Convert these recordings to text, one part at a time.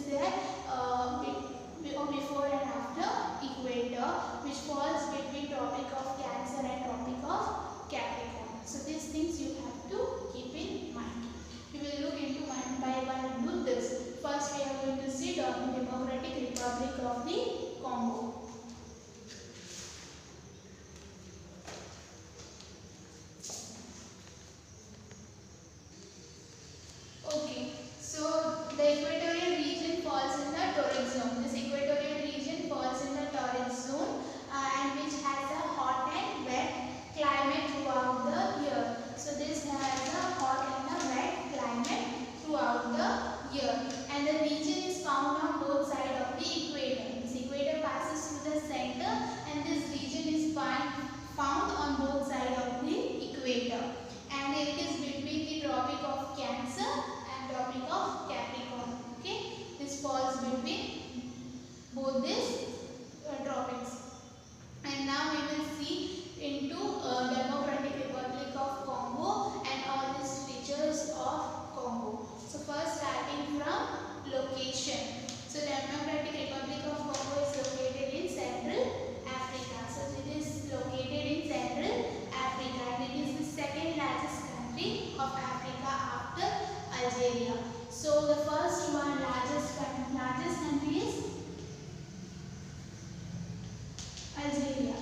there before and after equator, which falls between Tropic of Cancer and Tropic of Capricorn. So these things you have to keep in mind. We will look into one by one into this. First we are going to see Democratic Republic of the Congo. Okay, so the equatorial region falls in the torrid zone. This equatorial region falls in the torrid zone and which has a hot and wet climate throughout the year. So this has a hot and a wet climate throughout the year, and the region is found on both sides of the equator. This equator passes through the center, and this region is found on both sides of the equator, and it is between the Tropic of Cancer and Tropic of Capricorn. Okay, this falls between both these tropics. And now we will see into Democratic Republic of Congo and all these features of Congo. So first starting from location. So Democratic Republic of Congo is located in Central Africa. So it is located in Central Africa, and it is the second largest country of Africa after Algeria. So the first one largest country is Algeria,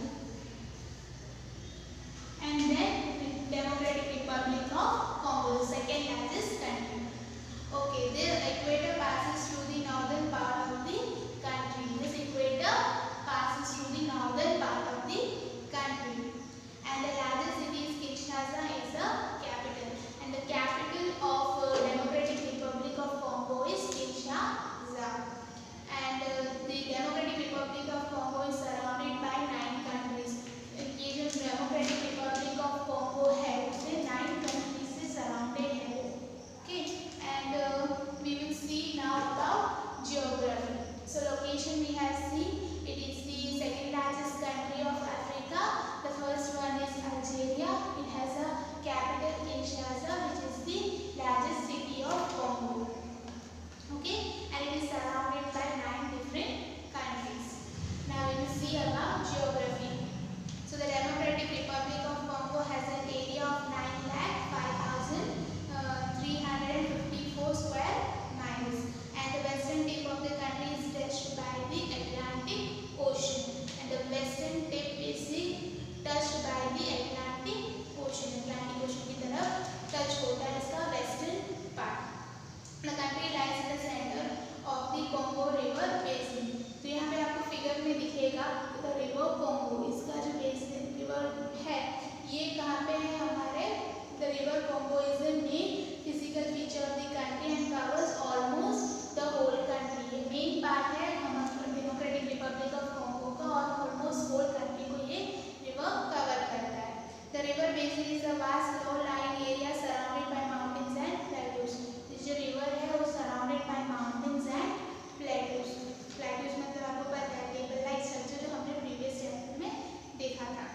and then Democratic Republic of Congo, the second largest country. Okay, the equator passes through the northern part of the country. This equator passes through the northern part of the country, and the largest city is Kinshasa is the capital, and the capital of Democratic Republic of Congo is Kinshasa, and the Democratic Republic of Congo is surrounded by 9 countries. ये जो Democratic Republic of Congo है उससे 9 countries से surrounded है वो. Okay, and we will see now about geography. So location we have seen, it is the second largest country of Africa. The first one is Algeria. It has a capital Kinshasa, which is the largest city of Congo. Okay, and it is surrounded by 9 different countries. Now we will see about geography. So the Democratic Republic of Congo has an area of 9,05,354 square miles, and the western tip of the country is touched by the Atlantic Ocean, and the western tip is touched by the Atlantic Ocean. Atlantic Ocean की तरफ touch होता है इसका western part. The country lies in the center of the Congo River Basin. तो यहाँ पे आपको figure में दिखेगा the river Congo, इसका जो basin river है ये कहाँ पे है हमारे. The river Congo is the main physical feature of the country and covers almost the whole country. ये main part है हमारे Democratic Republic of Congo का, और almost whole country को ये river cover करता है. The river basin is a vast low-lying area surrounded by mountains and plateaus. जो रिवर है वो surrounded by mountains and plateaus. Plateaus मतलब आपको पता है टेबल लाइक स्ट्रक्चर जो हमने प्रीवियस चैप्टर में देखा था.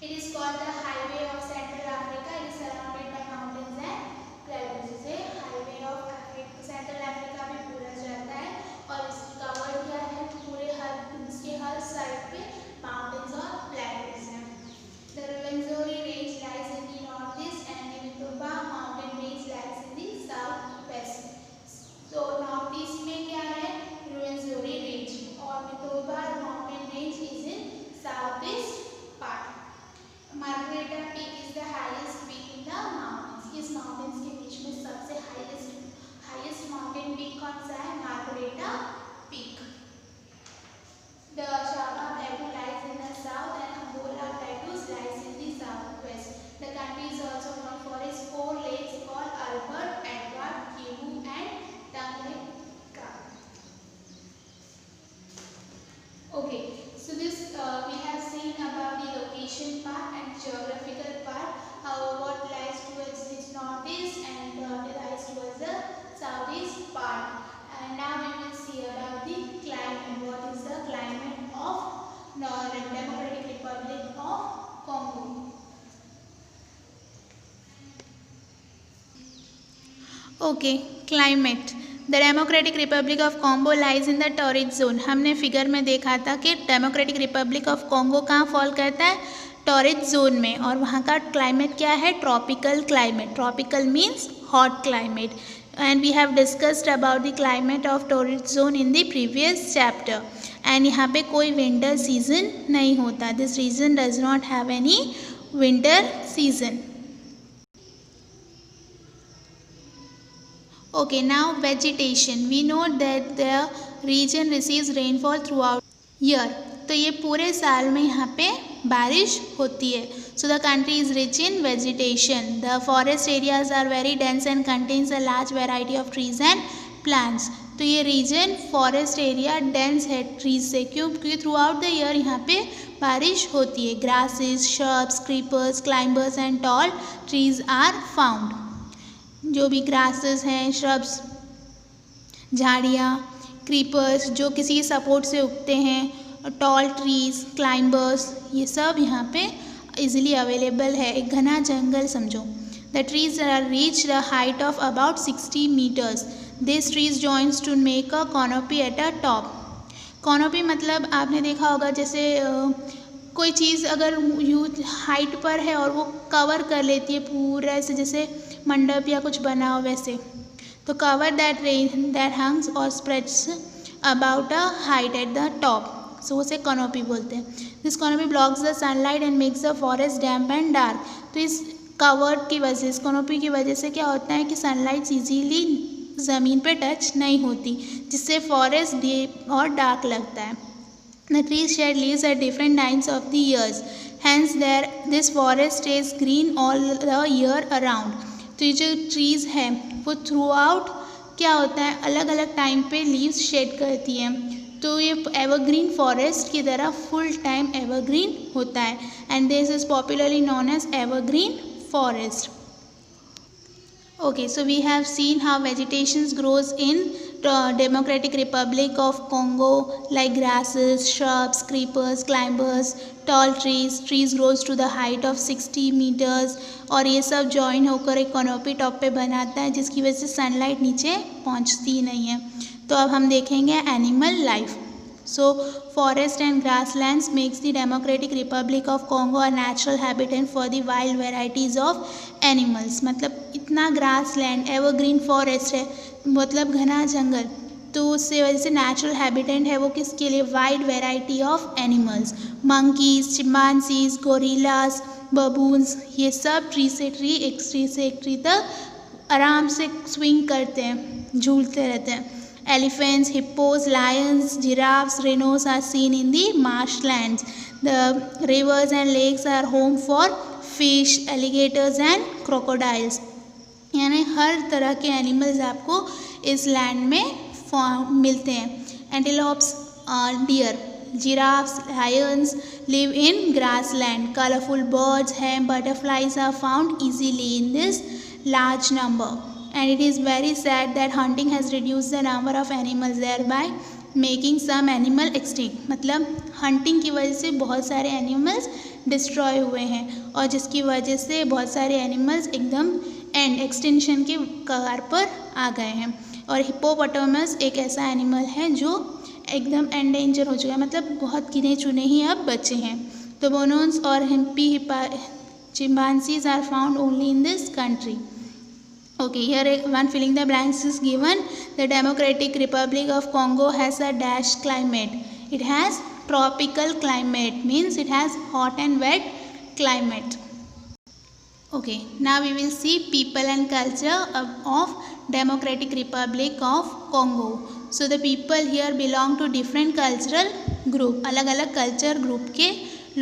It is called the highway of central Africa. It is surrounded by mountains and plateaus. इसे हाईवे ऑफ सेंट्रल अफ्रीका भी बोला जाता है, और इसकी कवर क्या है पूरे इसके हर साइड पे माउंटेन्स और प्लेट्यूज हैं. The Ruwenzori range lies in the north east and the Mitumba mountain range lies in the south west. तो नॉर्थ ईस्ट में क्या है रुवेंजोरी रेंज, और Mitumba mountain range is in south east part. Margherita peak is the highest peak in the mountains. इस mountains के बीच में सबसे हाईएस्ट माउंटेन पीक कौन सा है? Margherita peak. The Shaba plateau lies in the south and Angola plateaus lies in the south west. The country is also known for its 4 lakes called Albert, Edward, Kivu and Tanganyika. Okay, so this we have seen about the location part and geographical part, what lies towards the northeast and what lies towards the southeast part. And now we will see about the climate. What is the climate of Democratic Republic of Congo? Okay, climate. The democratic Republic of Congo lies in the torrid zone. हमने figure में देखा था कि democratic Republic of Congo कहाँ fall करता है, torrid zone में, और वहाँ का क्लाइमेट क्या है, tropical climate. Tropical means hot climate, and we have discussed about the climate of torrid zone in the previous chapter. And यहाँ पे कोई विंटर सीजन नहीं होता, this region does not have any winter season. Okay, now vegetation. We know that the region receives rainfall throughout year. तो ये पूरे साल में यहाँ पे बारिश होती है. So the country is rich in vegetation. The forest areas are very dense and contains a large variety of trees and plants. तो ये रीजन फॉरेस्ट एरिया डेंस है ट्रीज से, क्यों, क्योंकि थ्रू आउट द ईयर यहाँ पे बारिश होती है. Grasses, shrubs, creepers, climbers and tall trees are found. जो भी ग्रासेस हैं, श्रब्स, झाड़ियाँ, क्रीपर्स जो किसी सपोर्ट से उगते हैं, टॉल ट्रीज, क्लाइंबर्स, ये सब यहाँ पे इजीली अवेलेबल है. एक घना जंगल समझो. The trees are reach the height of about 60 meters. This trees joins to make a canopy at a top. Canopy मतलब आपने देखा होगा, जैसे कोई चीज़ अगर यू हाइट पर है और वो कवर कर लेती है पूरा, ऐसे जैसे मंडप या कुछ बना हो वैसे, तो कवर दैट हंग्स और spreads about a height at the top, so उसे कॉनोपी बोलते हैं. This canopy blocks the sunlight and makes the forest damp and dark. तो इस कवर्ड की वजह, इस कॉनोपी की वजह से क्या होता है कि सनलाइट इजीली ज़मीन पे टच नहीं होती, जिससे फॉरेस्ट डीप और डार्क लगता है. The trees shed leaves at different times of the years. Hence, this forest stays green all the year around. तो ये जो ट्रीज़ है वो थ्रू आउट क्या होता है, अलग अलग टाइम पे लीव्स शेड करती हैं. तो ये एवरग्रीन फॉरेस्ट की तरह फुल टाइम एवरग्रीन होता है. And this is popularly known as evergreen forest. Okay, so we have seen how vegetation grows in Democratic Republic of Congo, like grasses, shrubs, creepers, climbers, tall trees. Trees grows to the height of 60 meters, और ये सब join होकर एक कॉनोपी top पे बनाता है, जिसकी वजह से सनलाइट नीचे पहुंचती नहीं है. तो अब हम देखेंगे animal life. So forest and grasslands makes the Democratic Republic of Congo a natural habitat for the wild varieties of animals. मतलब इतना ग्रासलैंड, एवरग्रीन फॉरेस्ट है, मतलब घना जंगल, तो उससे वजह से नेचुरल हैबिटेट है वो किसके लिए, wide variety of animals. Monkeys, chimpanzees, gorillas, baboons, ये सब ट्री से एक ट्री तक आराम से स्विंग करते हैं, झूलते रहते हैं. Elephants, hippos, lions, giraffes, rhinos are seen in the marshlands. The rivers and lakes are home for fish, alligators and crocodiles. यानी हर तरह के एनिमल्स आपको इस लैंड में मिलते हैं. Antelopes, deer, giraffes, lions live in grassland. Colorful birds and butterflies are found easily in this large number. And it is very sad that hunting has reduced the number of animals, thereby making some animal extinct. मतलब hunting की वजह से बहुत सारे animals destroy हुए हैं, और जिसकी वजह से बहुत सारे एनिमल्स एकदम एक्सटिंक्शन के कगार पर आ गए हैं. और हिप्पोपोटामस एक ऐसा एनिमल है जो एकदम एंडेंजर हो चुका है, मतलब बहुत गिने चुने ही अब बचे हैं. तो बोनोन्स और chimpanzees are found only in this country. Okay, here one filling the blanks is given. The Democratic Republic of Congo has a dash climate. It has tropical climate, means it has hot and wet climate. Okay, now we will see people and culture of Democratic Republic of Congo. So the people here belong to different cultural group. अलग अलग culture group के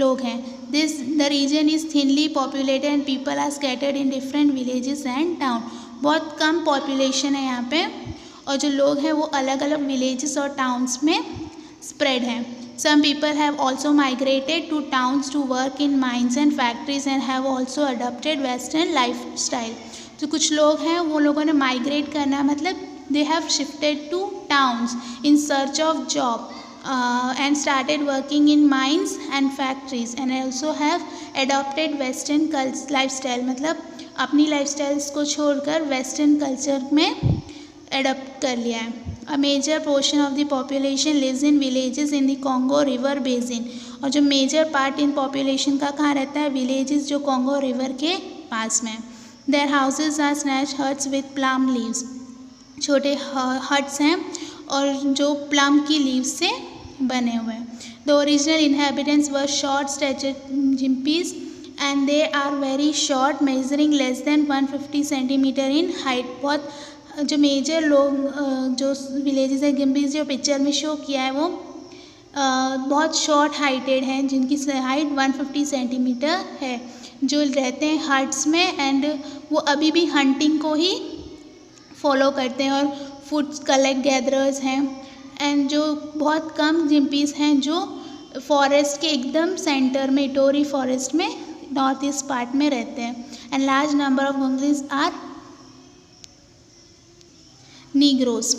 लोग हैं. The region is thinly populated and people are scattered in different villages and towns. बहुत कम population है यहाँ पे, और जो लोग हैं वो अलग अलग विलेजेस और टाउन्स में स्प्रेड हैं. Some people have also migrated to towns to work in mines and factories and have also adopted western life style. तो कुछ लोग हैं वो लोगों ने माइग्रेट करना, मतलब they have shifted two towns in search of job and started working in mines and factories, and also have adopted western lifestyle. मतलब अपनी लाइफस्टाइल्स को छोड़कर वेस्टर्न कल्चर में एडप्ट कर लिया है। A major portion of the population lives in villages in the Congo river basin, और जो मेजर पार्ट इन पॉपुलेशन का कहाँ रहता है, विलेजेस जो कॉन्गो रिवर के पास में। Their houses are snatch huts with plum leaves, छोटे हट्स हैं और जो प्लम की लीव्स से बने हुए हैं। The original inhabitants were short statured जिम्पीज and they are very short, measuring less than 150 centimetre in height. बहुत जो मेजर लोग जो विलेजेस है जिम्पीज जो पिक्चर में शो किया है वो बहुत शॉर्ट हाइटेड हैं, जिनकी हाइट 150 सेंटीमीटर है, जो रहते हैं हट्स में एंड वो अभी भी हंटिंग को ही फॉलो करते हैं और फूड कलेक्ट गैदरर्स हैं। एंड जो बहुत कम जिम्पीज हैं जो फॉरेस्ट के एकदम सेंटर में, टोरी फॉरेस्ट में नॉर्थ ईस्ट पार्ट में रहते हैं। And large number of Congolese are negroes.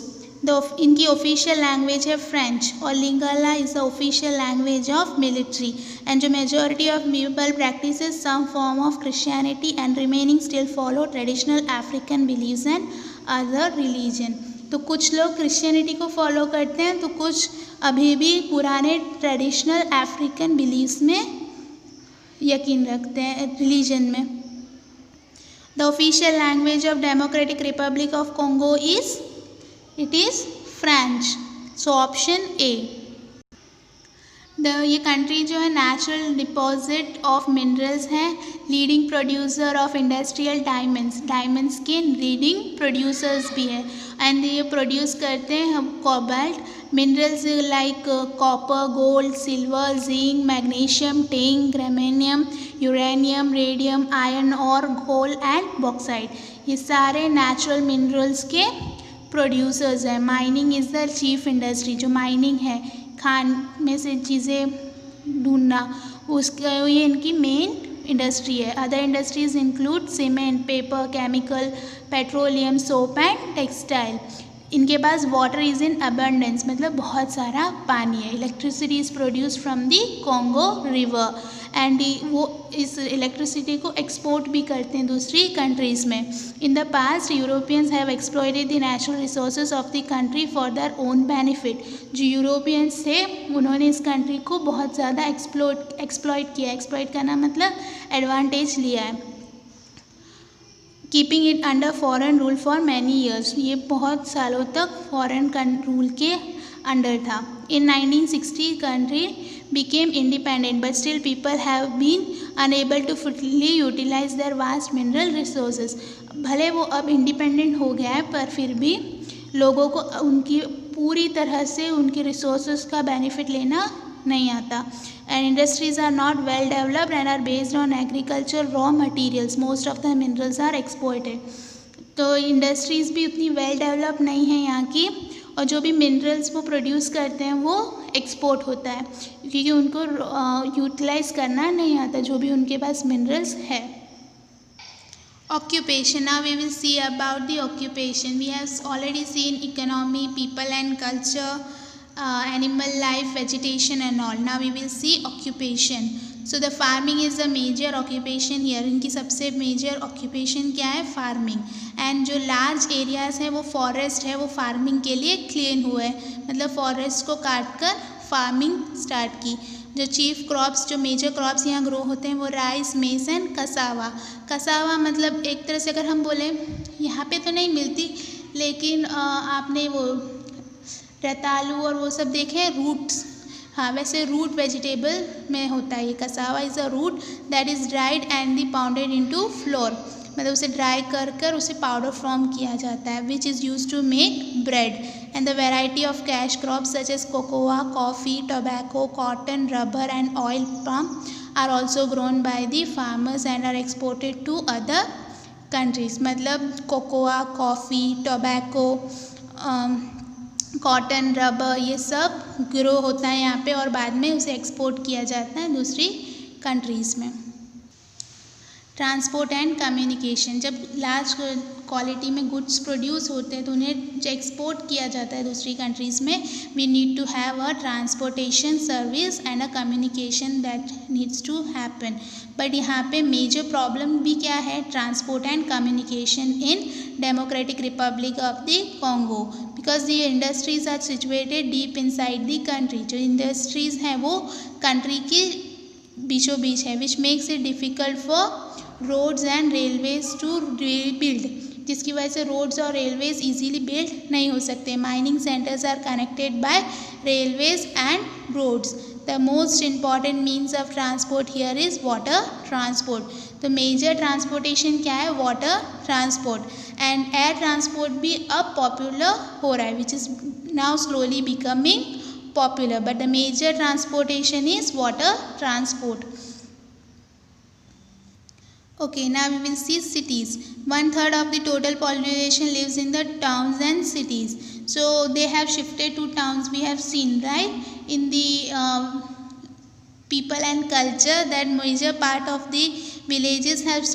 इनकी ऑफिशियल लैंग्वेज है फ्रेंच और Lingala is the official language of military. And जो majority of people practices some form of Christianity and remaining still follow traditional African beliefs and other religion. तो कुछ लोग Christianity को follow करते हैं, तो कुछ अभी भी पुराने ट्रेडिशनल अफ्रीकन बिलीव्स में यकीन रखते हैं, रिलीजन में। The official language of Democratic Republic of Congo is French. So option A. ये कंट्री जो है नेचुरल डिपॉजिट ऑफ मिनरल्स हैं, leading producer of industrial diamonds के लीडिंग प्रोड्यूसर्स भी है। एंड ये प्रोड्यूस करते हैं हम cobalt minerals like copper, gold, silver, zinc, magnesium, tin, germanium, uranium, radium, iron और कोल एंड बॉक्साइट। ये सारे नेचुरल मिनरल्स के प्रोड्यूसर्स हैं। Mining is the chief industry, जो माइनिंग है खान में से चीज़ें ढूंढना, उसका ये इनकी मेन इंडस्ट्री है। Other industries include cement, paper, chemical, petroleum, soap and textile. इनके पास वाटर इज़ इन अबंडेंस, मतलब बहुत सारा पानी है। Electricity is produced from the Congo river and वो इस इलेक्ट्रिसिटी को एक्सपोर्ट भी करते हैं दूसरी कंट्रीज़ में। In the past Europeans have exploited the natural resources of the country for their own benefit. जो यूरोपियंस थे उन्होंने इस कंट्री को बहुत ज़्यादा एक्सप्लॉइट किया। एक्सप्लॉइट करना मतलब एडवांटेज लिया है। Keeping it under foreign rule for many years, ये बहुत सालों तक फॉरेन रूल के अंडर था। इन 1960 country became independent, but still people have been unable to fully utilize their vast mineral resources. भले वो अब इंडिपेंडेंट हो गया है पर फिर भी लोगों को उनकी पूरी तरह से उनकी रिसोर्सेज का बेनिफिट लेना नहीं आता। And industries are not well developed and are based on agriculture raw materials, most of the minerals are exported. तो इंडस्ट्रीज़ भी उतनी वेल डेवलप नहीं है यहाँ की, और जो भी मिनरल्स वो प्रोड्यूस करते हैं वो एक्सपोर्ट होता है क्योंकि उनको यूटिलाइज करना नहीं आता जो भी उनके पास मिनरल्स है। Occupation. Now we will see about the occupation. We have already seen economy, people and culture, animal life, vegetation and all. Now we will see occupation. So the farming is the major occupation here. इनकी सबसे major occupation क्या है? Farming. And जो large areas है वो forest है, वो farming के लिए clean हुए हैं, मतलब forest को काट कर farming start की। जो चीफ क्रॉप्स, जो मेजर क्रॉप्स यहाँ ग्रो होते हैं वो rice, mess and cassava. Cassava मतलब एक तरह से अगर हम बोलें, यहाँ पे तो नहीं मिलती लेकिन आपने वो रतालू और वो सब देखे हैं, रूट्स, हाँ वैसे रूट वेजिटेबल में होता है ये। Cassava is a root that is dried and the pounded into flour, मतलब उसे ड्राई कर उसे पाउडर फॉर्म किया जाता है, which is use to make bread. And the variety of cash crops such as cocoa, coffee, tobacco, cotton, rubber and oil palm are also grown by the farmers and are exported to other countries. मतलब cocoa, coffee, tobacco, cotton, rubber ये सब grow होता है यहाँ पे और बाद में उसे एक्सपोर्ट किया जाता है दूसरी कंट्रीज़ में। Transport and communication. जब लार्ज क्वालिटी में गुड्स प्रोड्यूस होते हैं तो उन्हें एक्सपोर्ट किया जाता है दूसरी कंट्रीज़ में, we need to have a transportation service and a communication that needs to happen. But यहाँ पे मेजर प्रॉब्लम भी क्या है, transport and communication in Democratic Republic of the Congo, because the industries are situated deep inside the country. जो industries हैं वो country की बीचों बीच है, which makes it difficult for roads and railways to build, जिसकी वजह से रोड्स और रेलवेज इजीली बिल्ड नहीं हो सकते. Mining centres are connected by railways and roads. The most important means of transport here is water transport. तो major transportation क्या है, water transport. And air transport भी अब पॉपुलर हो रहा है, which is now slowly becoming popular, but the major transportation is water transport. Okay, now we will see cities. 1/3 of the total population lives in the towns and cities. So they have shifted to towns. We have seen, right, in the people and culture that major part of the villages have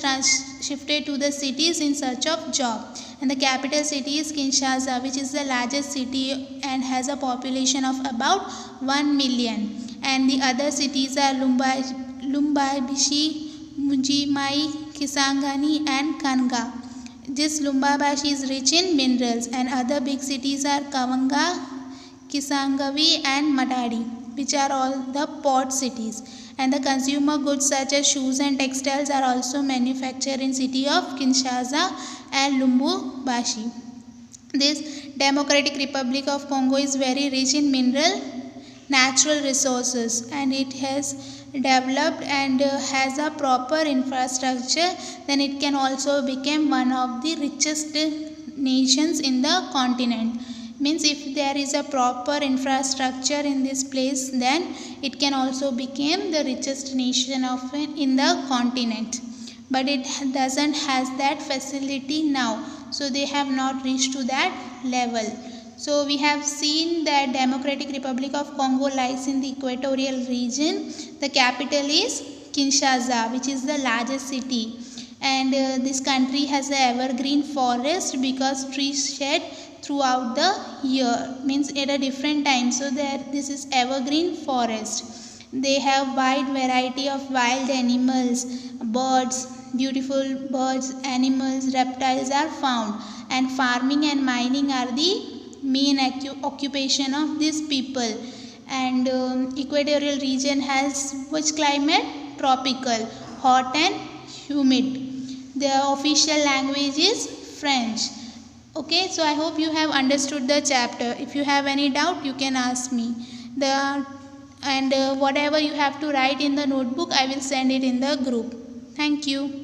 shifted to the cities in search of job. And the capital city is Kinshasa, which is the largest city and has a population of about 1 million. And the other cities are Lubumbashi, Mujimai, Kisangani and Kanga. This Lubumbashi is rich in minerals, and other big cities are Kavanga, Kisangavi and Matadi, which are all the port cities. And the consumer goods such as shoes and textiles are also manufactured in city of Kinshasa and Lubumbashi. This Democratic Republic of Congo is very rich in natural resources, and it has developed and has a proper infrastructure. Then it can also become one of the richest nations in the continent. Means if there is a proper infrastructure in this place, then it can also become the richest nation in the continent. But it doesn't has that facility now, so they have not reached to that level. So we have seen that Democratic Republic of Congo lies in the equatorial region. The capital is Kinshasa, which is the largest city, and this country has an evergreen forest because trees shed throughout the year, means at a different time. So this is evergreen forest. They have wide variety of wild animals, birds, beautiful birds, animals, reptiles are found, and farming and mining are the main occupation of these people. And equatorial region has which climate? Tropical, hot and humid. The official language is French. Okay, so I hope you have understood the chapter. If you have any doubt, you can ask me. Whatever you have to write in the notebook, I will send it in the group. Thank you.